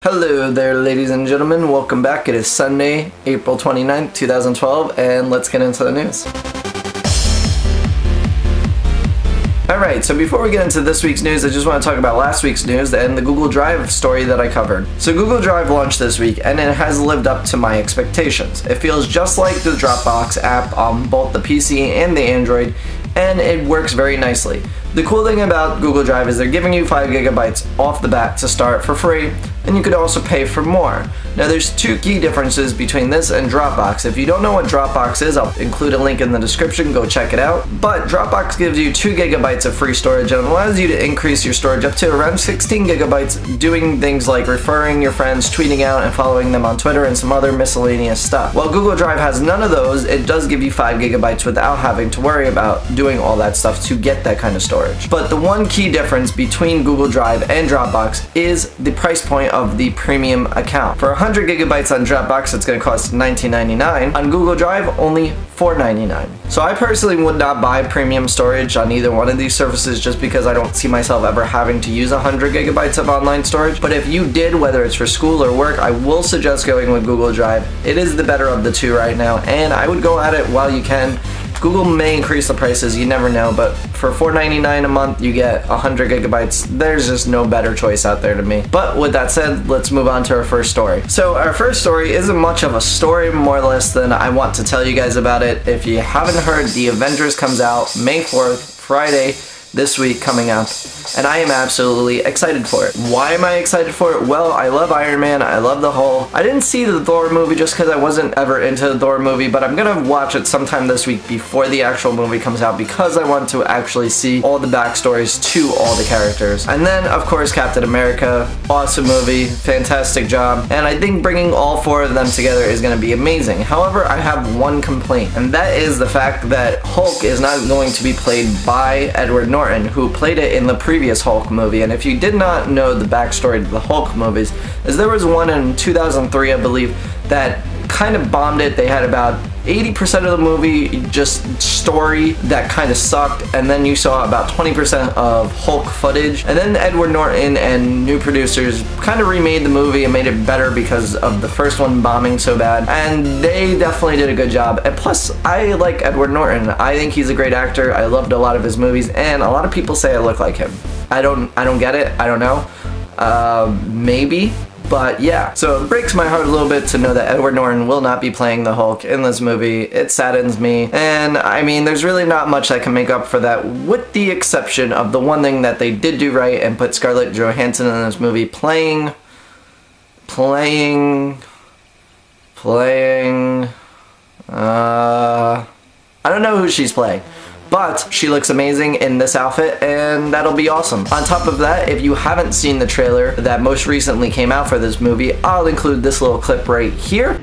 Hello there, ladies and gentlemen. Welcome back. It is Sunday, April 29th, 2012, and let's get into the news. Alright, so before we get into this week's news, I just want to talk about last week's news and the Google Drive story that I covered. So Google Drive launched this week, and it has lived up to my expectations. It feels just like the Dropbox app on both the PC and the Android, and it works very nicely. The cool thing about Google Drive is they're giving you 5 gigabytes off the bat to start for free, and you could also pay for more. Now there's two key differences between this and Dropbox. If you don't know what Dropbox is, I'll include a link in the description, go check it out. But Dropbox gives you 2 gigabytes of free storage and allows you to increase your storage up to around 16 gigabytes doing things like referring your friends, tweeting out, and following them on Twitter and some other miscellaneous stuff. While Google Drive has none of those, it does give you 5 gigabytes without having to worry about doing all that stuff to get that kind of storage. But the one key difference between Google Drive and Dropbox is the price point of the premium account. For 100 gigabytes on Dropbox, it's going to cost $19.99. On Google Drive, only $4.99. So I personally would not buy premium storage on either one of these services just because I don't see myself ever having to use 100 gigabytes of online storage. But if you did, whether it's for school or work, I will suggest going with Google Drive. It is the better of the two right now, and I would go at it while you can. Google may increase the prices, you never know, but for $4.99 a month you get 100 gigabytes. There's just no better choice out there to me. But with that said, let's move on to our first story. So our first story isn't much of a story, more or less, than I want to tell you guys about it. If you haven't heard, the Avengers comes out May 4th, Friday, this week coming up, and I am absolutely excited for it. Why am I excited for it? Well, I love Iron Man, I love the Hulk. I didn't see the Thor movie just because I wasn't ever into the Thor movie, but I'm gonna watch it sometime this week before the actual movie comes out because I want to actually see all the backstories to all the characters. And then, of course, Captain America, awesome movie, fantastic job, and I think bringing all 4 of them together is gonna be amazing. However, I have one complaint, and that is the fact that Hulk is not going to be played by Edward Norton, who played it in the previous Hulk movie. And if you did not know the backstory to the Hulk movies, is there was one in 2003, I believe, that kind of bombed it. They had about 80% of the movie just story that kind of sucked, and then you saw about 20% of Hulk footage, and then Edward Norton and new producers kind of remade the movie and made it better because of the first one bombing so bad, and they definitely did a good job. And plus, I like Edward Norton. I think he's a great actor. I loved a lot of his movies, and a lot of people say I look like him. I don't get it. I don't know. Maybe. But yeah, so it breaks my heart a little bit to know that Edward Norton will not be playing the Hulk in this movie. It saddens me, and I mean, there's really not much that can make up for that, with the exception of the one thing that they did do right and put Scarlett Johansson in this movie playing, I don't know who she's playing. But she looks amazing in this outfit, and that'll be awesome. On top of that, if you haven't seen the trailer that most recently came out for this movie, I'll include this little clip right here.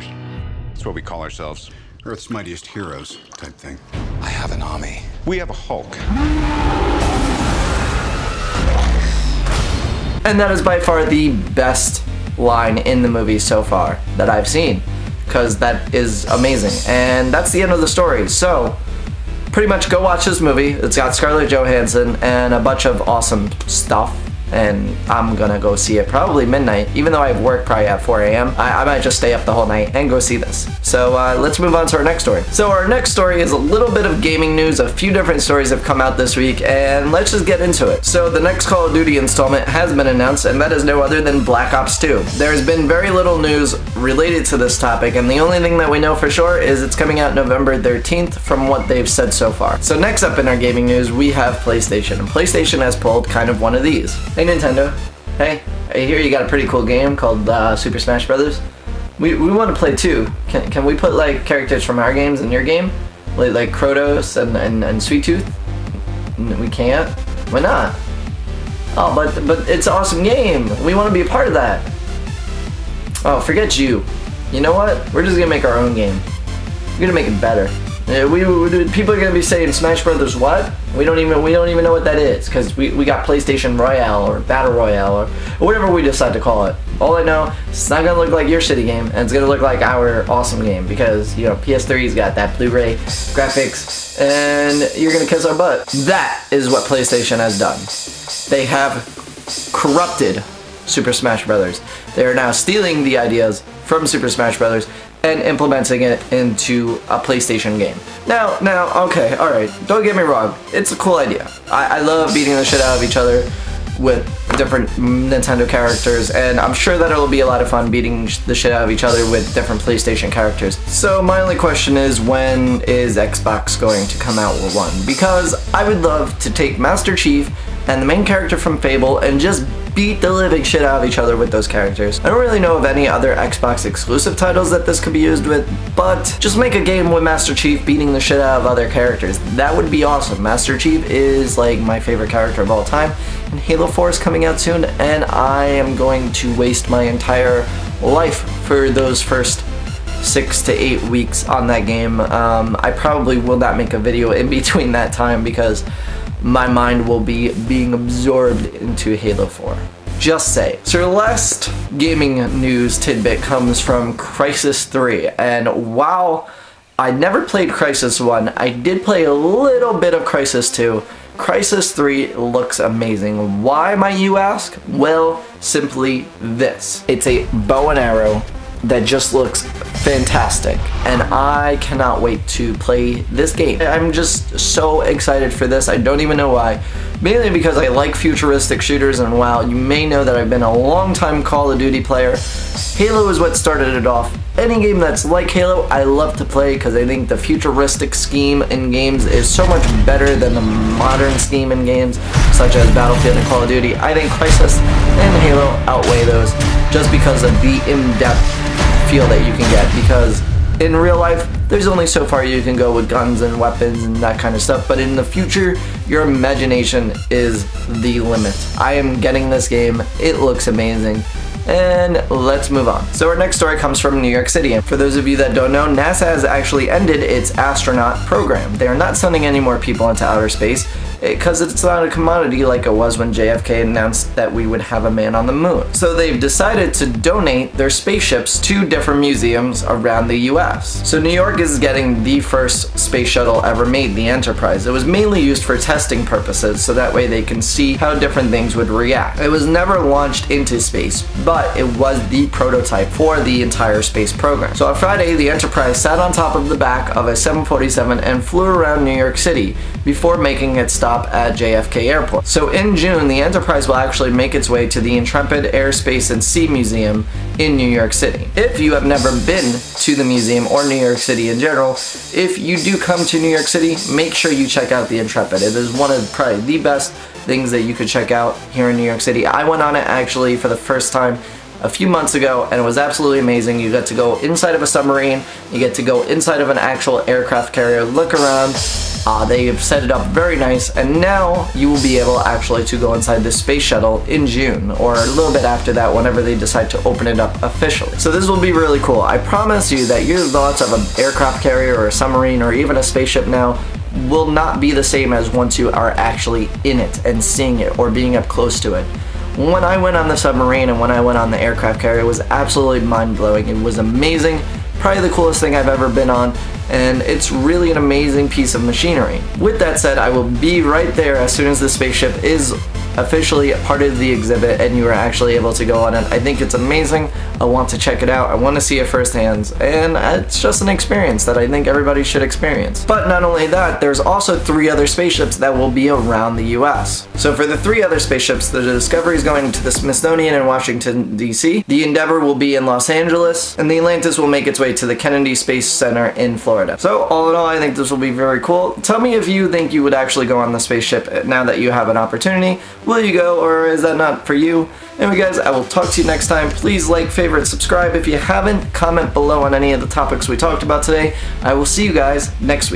That's what we call ourselves. Earth's mightiest heroes type thing. I have an army. We have a Hulk. And that is by far the best line in the movie so far that I've seen, because that is amazing. And that's the end of the story. So pretty much go watch this movie. It's got Scarlett Johansson and a bunch of awesome stuff, and I'm gonna go see it probably midnight. Even though I have work probably at 4 a.m. I might just stay up the whole night and go see this. So let's move on to our next story. So our next story is a little bit of gaming news. A few different stories have come out this week, and let's just get into it. So the next Call of Duty installment has been announced, and that is no other than Black Ops 2. There has been very little news related to this topic, and the only thing that we know for sure is it's coming out November 13th from what they've said so far. So next up in our gaming news, we have PlayStation, and PlayStation has pulled kind of one of these. Hey Nintendo, hey, I hear you got a pretty cool game called Super Smash Brothers. We want to play too. Can we put like characters from our games in your game? Like Kratos and Sweet Tooth? We can't? Why not? Oh, but it's an awesome game. We want to be a part of that. Oh, forget you. You know what? We're just gonna make our own game. We're gonna make it better. People are gonna be saying Smash Brothers what? We don't even know what that is, because we got PlayStation Royale or Battle Royale or whatever we decide to call it. All I know, it's not gonna look like your shitty game, and it's gonna look like our awesome game, because you know PS3's got that Blu-ray graphics, and you're gonna kiss our butt. That is what PlayStation has done. They have corrupted Super Smash Bros. They are now stealing the ideas from Super Smash Bros. And implementing it into a PlayStation game. Now, okay, alright, don't get me wrong, it's a cool idea. I love beating the shit out of each other with different Nintendo characters, and I'm sure that it'll be a lot of fun beating the shit out of each other with different PlayStation characters. So my only question is, when is Xbox going to come out with one? Because I would love to take Master Chief and the main character from Fable and just beat the living shit out of each other with those characters. I don't really know of any other Xbox exclusive titles that this could be used with, but just make a game with Master Chief beating the shit out of other characters. That would be awesome. Master Chief is like my favorite character of all time, and Halo 4 is coming out soon, and I am going to waste my entire life for those first 6 to 8 weeks on that game. I probably will not make a video in between that time because my mind will be being absorbed into Halo 4. Just say. So the last gaming news tidbit comes from Crysis 3, and while I never played Crysis 1, I did play a little bit of Crysis 2. Crysis 3 looks amazing. Why, might you ask? Well, simply this. It's a bow and arrow that just looks fantastic, and I cannot wait to play this game. I'm just so excited for this. I don't even know why. Mainly because I like futuristic shooters, and while you may know that I've been a long time Call of Duty player, Halo is what started it off. Any game that's like Halo, I love to play because I think the futuristic scheme in games is so much better than the modern scheme in games, such as Battlefield and Call of Duty. I think Crysis and Halo outweigh those just because of the in-depth feel that you can get, because in real life there's only so far you can go with guns and weapons and that kind of stuff, but in the future your imagination is the limit. I am getting this game, it looks amazing, and let's move on. So our next story comes from New York City, and for those of you that don't know, NASA has actually ended its astronaut program. They are not sending any more people into outer space because it's not a commodity like it was when JFK announced that we would have a man on the moon. So they've decided to donate their spaceships to different museums around the US. So New York is getting the first space shuttle ever made, the Enterprise. It was mainly used for testing purposes, so that way they can see how different things would react. It was never launched into space, but it was the prototype for the entire space program. So on Friday, the Enterprise sat on top of the back of a 747 and flew around New York City before making its stop at JFK Airport. So in June, the Enterprise will actually make its way to the Intrepid Air, Space and Sea Museum in New York City. If you have never been to the museum or New York City in general, if you do come to New York City, make sure you check out the Intrepid. It is one of probably the best things that you could check out here in New York City. I went on it actually for the first time a few months ago, and it was absolutely amazing. You get to go inside of a submarine, you get to go inside of an actual aircraft carrier, look around. They've set it up very nice, and now you will be able actually to go inside the space shuttle in June, or a little bit after that whenever they decide to open it up officially. So this will be really cool. I promise you that your thoughts of an aircraft carrier or a submarine or even a spaceship now will not be the same as once you are actually in it and seeing it or being up close to it. When I went on the submarine and when I went on the aircraft carrier, it was absolutely mind-blowing. It was amazing, probably the coolest thing I've ever been on, and it's really an amazing piece of machinery. With that said, I will be right there as soon as the spaceship is officially part of the exhibit and you are actually able to go on it. I think it's amazing. I want to check it out. I want to see it firsthand, and it's just an experience that I think everybody should experience. But not only that, there's also 3 other spaceships that will be around the US. So for the 3 other spaceships, the Discovery is going to the Smithsonian in Washington, D.C., the Endeavour will be in Los Angeles, and the Atlantis will make its way to the Kennedy Space Center in Florida. So all in all, I think this will be very cool. Tell me if you think you would actually go on the spaceship now that you have an opportunity. Will you go, or is that not for you? Anyway guys, I will talk to you next time. Please like, favorite, subscribe. If you haven't, comment below on any of the topics we talked about today. I will see you guys next week.